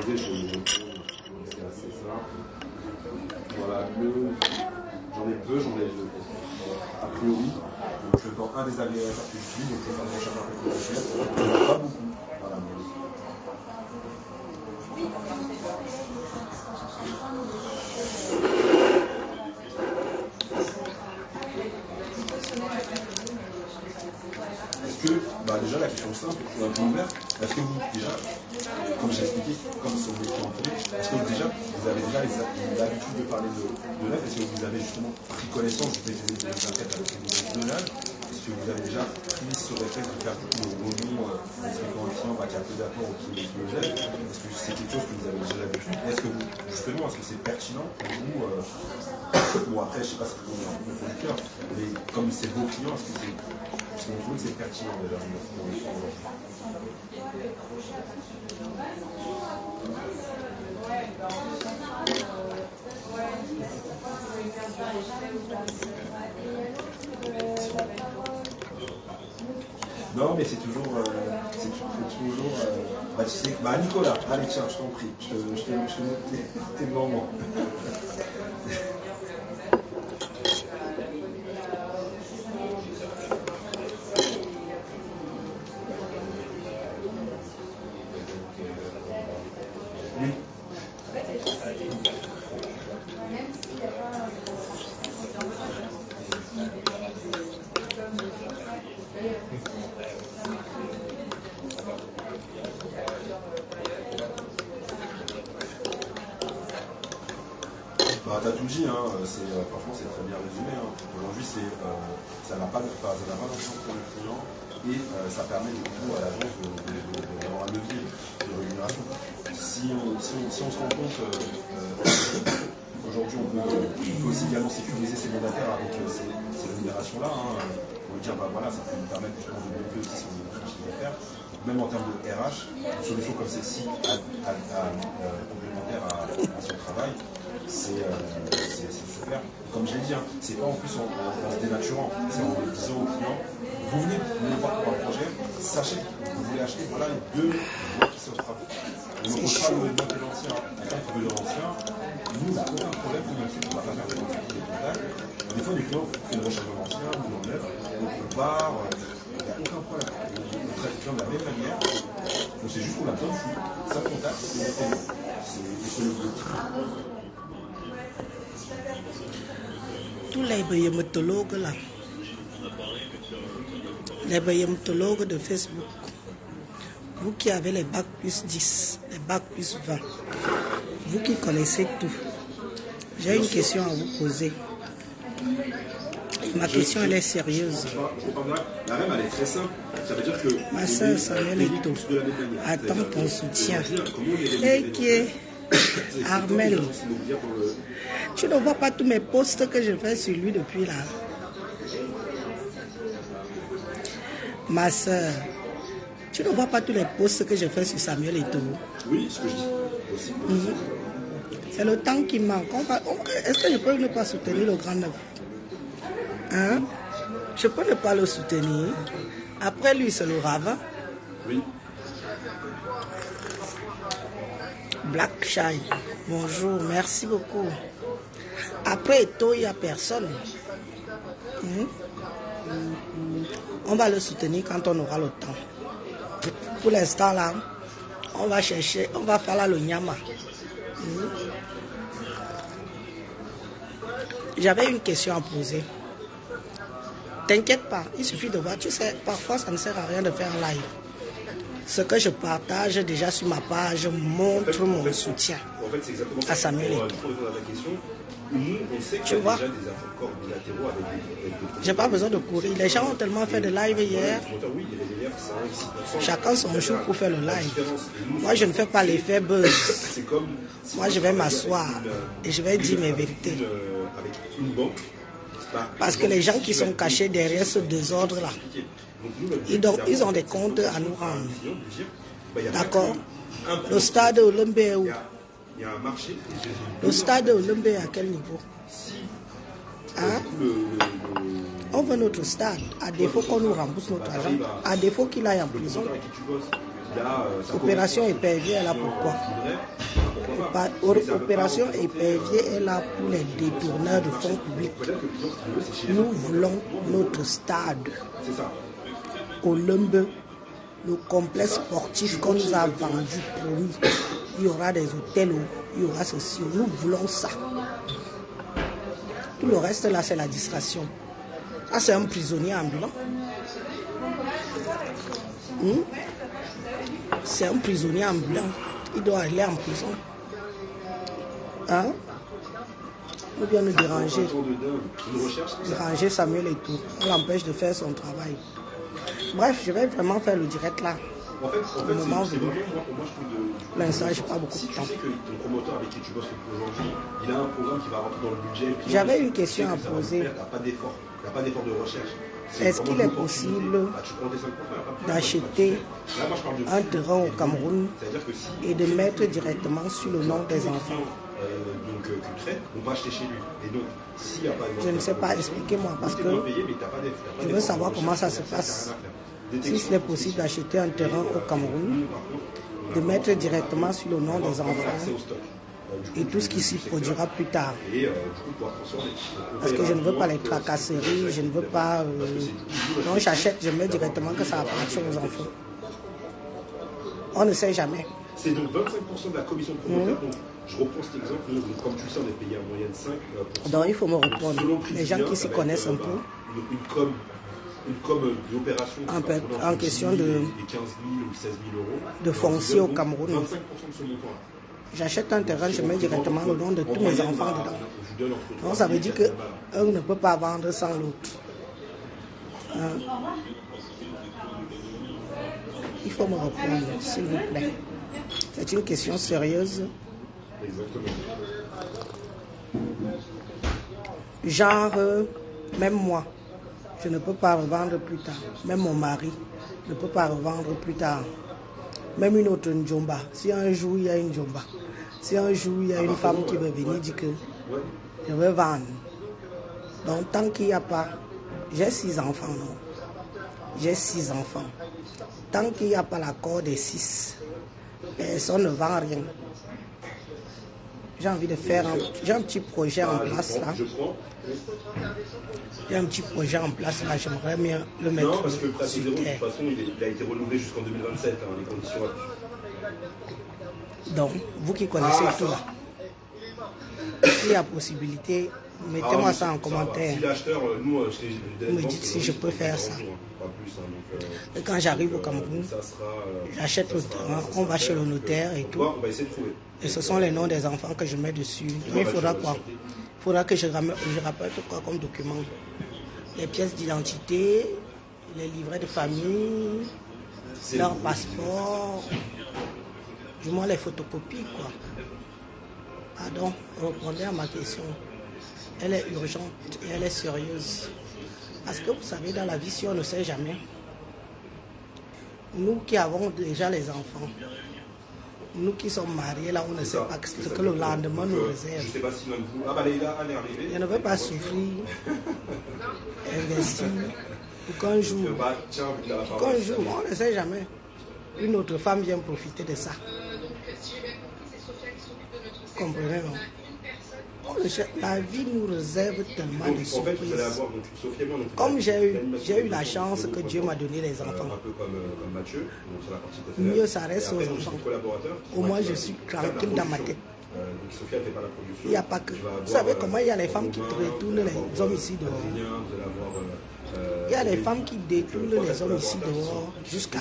disais, je vais y répondre. C'est assez simple. Voilà, j'en ai peu, j'en ai deux. A priori, donc je prends un des agrégateurs que j'utilise, donc je vais faire mon chacun avec le logiciel. Il n'y en a pas beaucoup. Voilà, mais... Est-ce que, déjà la question simple, pour ouvert, est-ce que vous, déjà, comme j'ai expliqué, comme c'est des clients privés, est-ce que déjà, vous avez déjà l'habitude de parler de l'œuf? Est-ce que vous avez justement pris connaissance, vous faites des enquêtes avec les données? Est-ce que vous avez déjà pris ce réflexe de faire du coup le rebond en expliquant au client qu'il y a peu d'apports ou qui le gêne? Est-ce que c'est quelque chose que vous avez déjà l'habitude? Est-ce que vous, justement, est-ce que c'est pertinent pour vous bon après, je ne sais pas si vous êtes un producteur, mais comme c'est vos clients, est-ce que vous trouvez que c'est pertinent déjà pour les clients? Non, mais c'est toujours, tu sais, Nicolas, allez tiens, je t'en prie, t'es devant moi. Oui. T'as tout dit, hein, franchement c'est très bien résumé. Hein. Aujourd'hui ça n'a pas d'importance pour le client et ça permet du coup à l'agence d'avoir un levier de rémunération. Si on se rend compte aujourd'hui on peut aussi également sécuriser ses mandataires avec ces rémunérations-là. Hein. On peut dire voilà, ça peut nous permettre justement de développer aussi son chiffre d'affaires. Même en termes de RH, une solution comme celle-ci complémentaire à son travail. C'est super. Comme je l'ai dit, hein, c'est pas en plus en se dénaturant, c'est en disant aux clients, vous venez nous voir pour un projet, sachez que vous voulez acheter voilà, les deux boîtes qui s'offrent à vous. On ne pose pas le neuf et l'ancien. Quelqu'un qui veut de l'ancien, nous, on n'a aucun problème, nous, même si on ne va pas faire des contacts. Des fois, les clients font une recherche de l'ancien, ou dans le neuf, donc on part, il n'y a aucun problème. On traite les clients de la même manière, donc c'est juste qu'on a besoin de flux, ça contact, et on fait c'est l'objectif. Tous les béhématologues là, les béhématologues de Facebook, vous qui avez les bacs plus 10, les bacs plus 20, vous qui connaissez tout, j'ai une question à vous poser. Ma question elle est sérieuse. La REM elle est très simple. Ça veut dire que ma soeur Samuel Eto'o attend ton soutien. Et qui est Armel. Tu ne vois pas tous mes posts que je fais sur lui depuis là. Ma soeur, tu ne vois pas tous les posts que je fais sur Samuel Eto'o. Oui, ce que je dis aussi. C'est le temps qui manque. Est-ce que je peux ne pas soutenir le Grand Neuf? Hein? Je peux ne pas le soutenir. Après lui, c'est le Rava. Oui. Black Shy. Bonjour, merci beaucoup. Après Eto'o, il n'y a personne. On va le soutenir quand on aura le temps. Pour l'instant là, on va chercher, on va faire là le Nyama. J'avais une question à poser. T'inquiète pas, il suffit de voir. Tu sais, parfois ça ne sert à rien de faire un live. Ce que je partage déjà sur ma page montre mon soutien à Samuel Eto'o. Tu vois, j'ai pas besoin de courir. Les gens ont tellement fait de live hier. Chacun son jour pour faire le live. Moi, je ne fais pas l'effet buzz. Moi, je vais m'asseoir et je vais dire mes vérités. Parce que les gens qui sont cachés derrière ce désordre-là, ils ont des comptes à nous rendre. D'accord? Le stade Olympe est où? Le stade Olympe est à quel niveau? Hein? On veut notre stade, à défaut qu'on nous rembourse notre argent, à défaut qu'il aille en prison. il a... Opération épervier est là pourquoi? Opération épervier est là pour les détourneurs de fonds publics. Nous voulons notre stade Olympe, le complexe sportif qu'on nous a vendu, promis. Il y aura des hôtels, il y aura ceci. Nous voulons ça. Tout le reste là, c'est la distraction. Ça, c'est un prisonnier ambulant. C'est un prisonnier ambulant. Il doit aller en prison. Hein? Ou bien nous déranger. Déranger Samuel et tout. On l'empêche de faire son travail. Bref, je vais vraiment faire le direct là. En fait, au moment venu. Moi, je trouve L'instant, j'ai pas beaucoup de temps. Si tu sais que ton promoteur avec qui tu bosses aujourd'hui, il a un programme qui va rentrer dans le budget. J'avais une question à poser. Il n'y a pas d'effort de recherche. Est-ce qu'il est possible d'acheter un terrain au Cameroun et de mettre directement sur le nom des enfants? On va acheter chez lui. Et donc, s'il n'y a pas de... Je ne sais pas, expliquez-moi, parce que je veux savoir comment ça se passe. Si ce n'est possible d'acheter un terrain au Cameroun, de mettre directement sur le nom des enfants et tout ce qui s'y produira plus tard. Parce que je ne veux pas les tracasseries, je ne veux pas... Non, j'achète, je mets directement que ça appartient aux enfants. On ne sait jamais. C'est donc 25% de la commission de promoteur. Donc, je reprends cet exemple. Nous, comme tu le sais, on est payé en moyenne 5%. Donc, il faut me répondre. Les gens qui s'y connaissent un peu. Une com d'opération en question de 15 000 ou 16 000 euros. De foncier au Cameroun. 25% de ce montant-là. J'achète un terrain, je mets directement le nom de tous mes enfants dedans. Donc ça veut dire qu'un ne peut pas vendre sans l'autre. Il faut me répondre, s'il vous plaît. C'est une question sérieuse. Exactement. Genre, même moi, je ne peux pas revendre plus tard. Même mon mari ne peut pas revendre plus tard. Même une autre Njomba. Si un jour il y a une Njomba, si un jour il y a une femme qui veut venir dire que je veux vendre. Donc tant qu'il n'y a pas, j'ai 6 enfants, non? J'ai 6 enfants. Tant qu'il n'y a pas l'accord des 6, personne ne vend rien. J'ai envie de faire j'ai un petit projet en place là. J'ai un petit projet en place là, j'aimerais bien le mettre. Non, parce que le pratique zéro, de toute façon, il a été renouvelé jusqu'en 2027, les conditions. Donc, vous qui connaissez tout là, s'il y a possibilité, mettez-moi ça en commentaire. Si l'acheteur, nous, me dites si je peux faire ça. Et quand j'arrive au Cameroun, j'achète le terrain, on va chez le notaire et tout. On va essayer de trouver. Et ce sont les noms des enfants que je mets dessus. Donc, il faudra quoi? Il faudra que je rappelle quoi comme document? Les pièces d'identité, les livrets de famille, leur passeport, du moins les photocopies, quoi. Pardon, répondez à ma question. Elle est urgente et elle est sérieuse. Parce que vous savez, dans la vie, si on ne sait jamais, nous qui avons déjà les enfants, nous qui sommes mariés, là, on ne sait pas ce que le lendemain nous réserve. Je ne sais pas si l'un de vous... Ah bah Leïla, elle est arrivée. Je ne veux pas souffrir, investir, pour qu'un jour, on ne sait jamais, une autre femme vient profiter de ça. Comprenez, non? La vie nous réserve tellement de surprises. Comme j'ai eu la chance que Dieu m'a donné les enfants. Un peu comme Mathieu, sur la partie mieux ça reste aux enfants. Au moins je suis tranquille dans ma tête. Il n'y a pas que... Vous savez comment il y a les femmes qui détournent les hommes ici dehors. Il y a les femmes qui détournent les hommes ici dehors jusqu'à...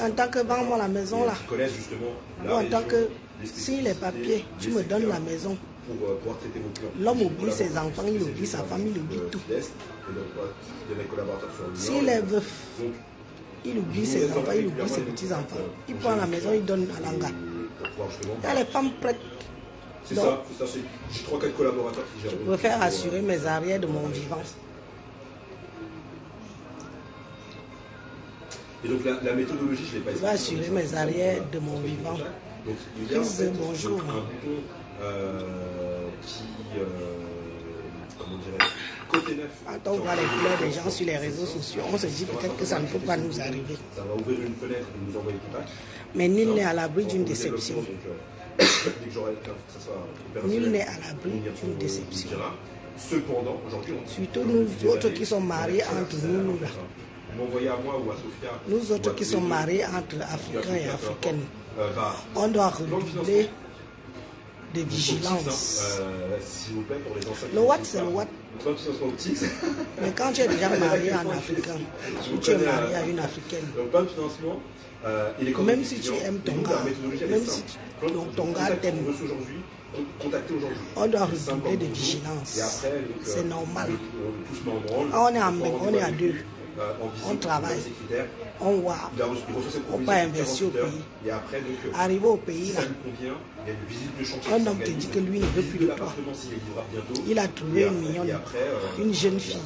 En tant que vends-moi la maison là. Ou en tant que... Si les papiers, tu me donnes la maison. L'homme oublie ses enfants, il oublie sa famille, il oublie tout. S'il est veuf, il oublie ses enfants, il oublie ses petits-enfants. Il prend la maison, il donne à l'anga. Il y a les femmes prêtes. C'est ça, j'ai 3-4 collaborateurs qui gèrent. Je préfère assurer mes arrières de mon vivant. Et donc la méthodologie, je ne l'ai pas expliqué. Je vais assurer mes arrières de mon vivant. Donc il y a bonjour. un bouton qui comment dirais-je, côté neuf. Quand on voit les fleurs des gens sur les réseaux sociaux, on se dit peut-être que ça ne peut pas nous arriver. Ça va ouvrir une fenêtre et nous envoyer contact. Mais nul n'est à l'abri d'une déception. Dès que j'aurai que ça soit opérationnel, Nul n'est à l'abri d'une déception. Cependant, aujourd'hui, surtout nous autres qui sommes mariés entre nous là. M'envoyer à moi ou à Sophia. Nous autres qui sommes mariés entre Africains et Africaines, on doit redoubler de vigilance. S'il vous plaît, pour les anciens. Le what, c'est le what. Mais quand tu es déjà marié à un Africain, ou tu es marié à une Africaine, même si tu aimes ton gars, même si ton gars t'aime, on doit redoubler de vigilance. C'est normal. On est à deux. On travaille, on voit, on peut investir au pays. Arrivé au pays, là, un homme te dit que lui ne veut plus de toi. Il a trouvé une mignonne, une jeune fille.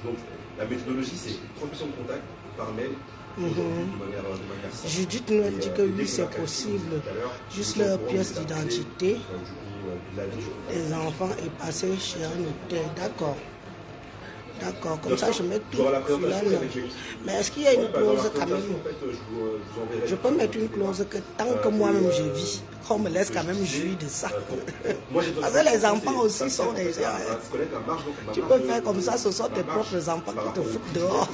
Donc la méthodologie, c'est transmission de contact par mail. De manière Judith nous a dit que oui, c'est possible. Juste leur pièce d'identité. Les enfants est passé chez un notaire. D'accord. D'accord, comme ça je mets tout sur la main. Mais est-ce qu'il y a une clause quand même? Je peux mettre une clause que tant que moi-même je vis, on me laisse quand même jouir de ça. Parce que les enfants aussi sont des gens. Tu peux faire comme ça, ce sont tes propres enfants qui te foutent dehors.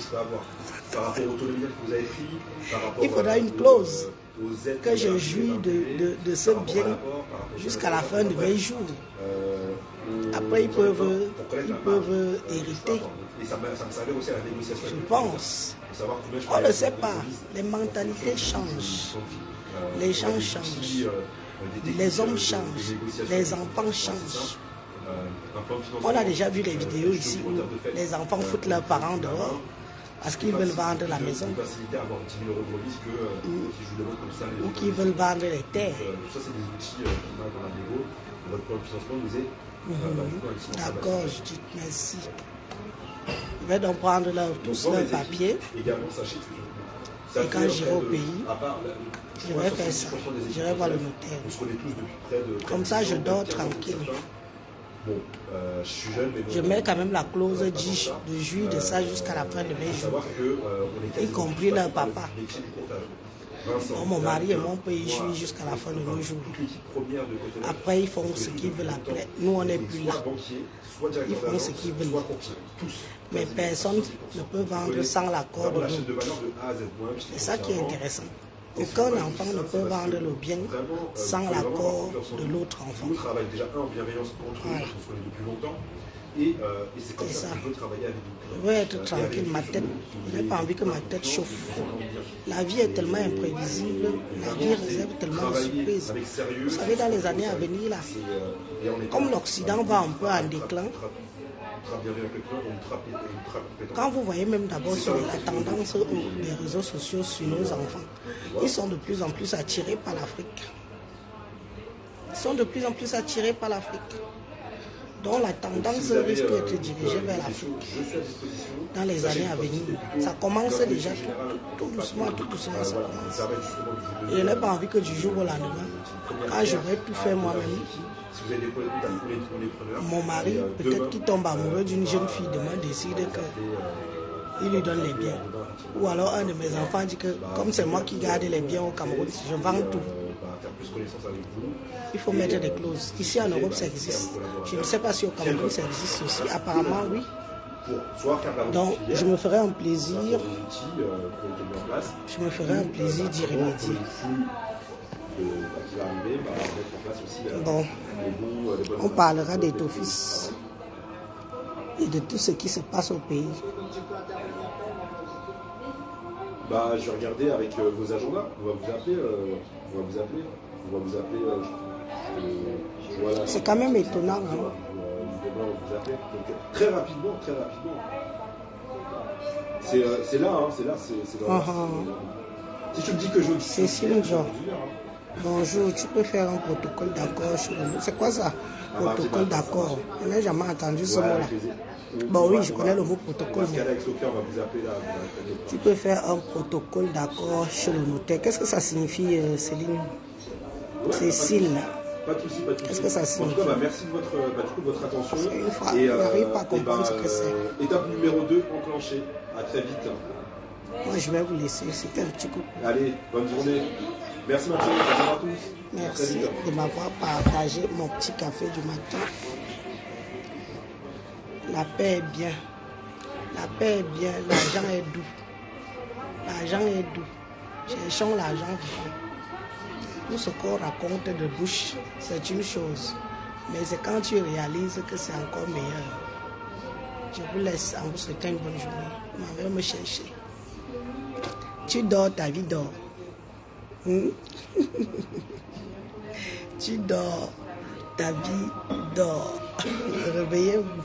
Il faudra une clause que je jouis de ce bien jusqu'à la fin de mes jours. Après, ils peuvent hériter. Et ça me servait aussi à la négociation. Je pense. On ne sait pas. Les mentalités changent. Les gens changent. Les hommes changent. Les enfants changent. On a déjà vu les vidéos ici où les enfants foutent leurs parents dehors parce qu'ils veulent vendre la maison. Ou qu'ils veulent vendre les terres. Ça, c'est des outils qu'on a dans la négo. Votre plan de financement nous est. D'accord, je dis merci. Je vais donc prendre tous leurs papiers. Et quand j'irai au pays, je vais faire ça. Je vais voir le notaire. Comme ça, je dors tranquille. Je mets quand même la clause de jouir de ça jusqu'à la fin de mes jours. Y compris leur papa. Mon mari et mon pays jouent jusqu'à la fin de nos jours. Après, ils font ce qu'ils veulent après. Nous, on n'est plus là. Ils font ce qu'ils veulent. Mais personne ne peut vendre sans l'accord de l'autre. C'est ça qui est intéressant. Aucun enfant ne peut vendre le bien sans l'accord de l'autre enfant. Nous travaillons déjà en bienveillance entre eux, on se connaît depuis longtemps. Et c'est comme ça que je veux travailler avec vous. Je veux être tranquille, ma tête. Je n'ai pas envie que ma tête chauffe. La vie est tellement imprévisible, la vie réserve tellement de surprises. Vous savez, dans les années à venir, là, comme l'Occident va un peu en déclin, quand vous voyez même d'abord sur la tendance des réseaux sociaux sur nos enfants, ils sont de plus en plus attirés par l'Afrique. Ils sont de plus en plus attirés par l'Afrique. Donc la tendance risque d'être dirigée vers l'Afrique dans les années à venir. Ça commence déjà tout doucement, ça commence. Et je n'ai pas envie que du jour au lendemain, quand je vais tout faire moi-même, mon mari, peut-être qu'il tombe amoureux d'une jeune fille, demain décide qu'il lui donne les biens. Ou alors un de mes enfants dit que comme c'est moi qui garde les biens au Cameroun, je vends tout. Il faut mettre des clauses. Ici en Europe, ça existe. Je ne sais pas si au Cameroun, ça existe aussi. Apparemment, oui. Donc, je me ferai un plaisir. Je me ferai un plaisir d'y remédier. Bon, on parlera des offices et de tout ce qui se passe au pays. Bah, je vais regarder avec vos agendas. On va vous appeler. Voilà. C'est quand même étonnant. Hein? Demain, on vous appelle. Donc, très rapidement. C'est là, hein, c'est dans Si tu me dis que je... Cécile Jean. Bonjour, tu peux faire un protocole d'accord sur le... C'est quoi ça? Protocole d'accord. Je n'ai jamais entendu ce mot-là. Bon oui, je connais le mot protocole. Mais... Tu peux faire un protocole d'accord chez le notaire. Qu'est-ce que ça signifie, Céline? Cécile. Pas de soucis, pas de soucis. Est-ce que ça En signifie? tout cas, merci de votre attention. Une fois, on n'arrive pas à comprendre ce que c'est. Étape numéro 2 enclenchée. À très vite. Moi, je vais vous laisser. C'était un petit coup. Allez, bonne journée. Merci Mathieu, bonjour à tous. Merci de m'avoir partagé mon petit café du matin. La paix est bien. La paix est bien. L'argent est doux. L'argent est doux. Cherchons l'argent vivant. Tout ce qu'on raconte de bouche, c'est une chose. Mais c'est quand tu réalises que c'est encore meilleur. Je vous laisse en vous souhaitant une bonne journée. Vous m'avez me chercher. Tu dors, ta vie dort. Tu dors, ta vie dort. Réveillez-vous.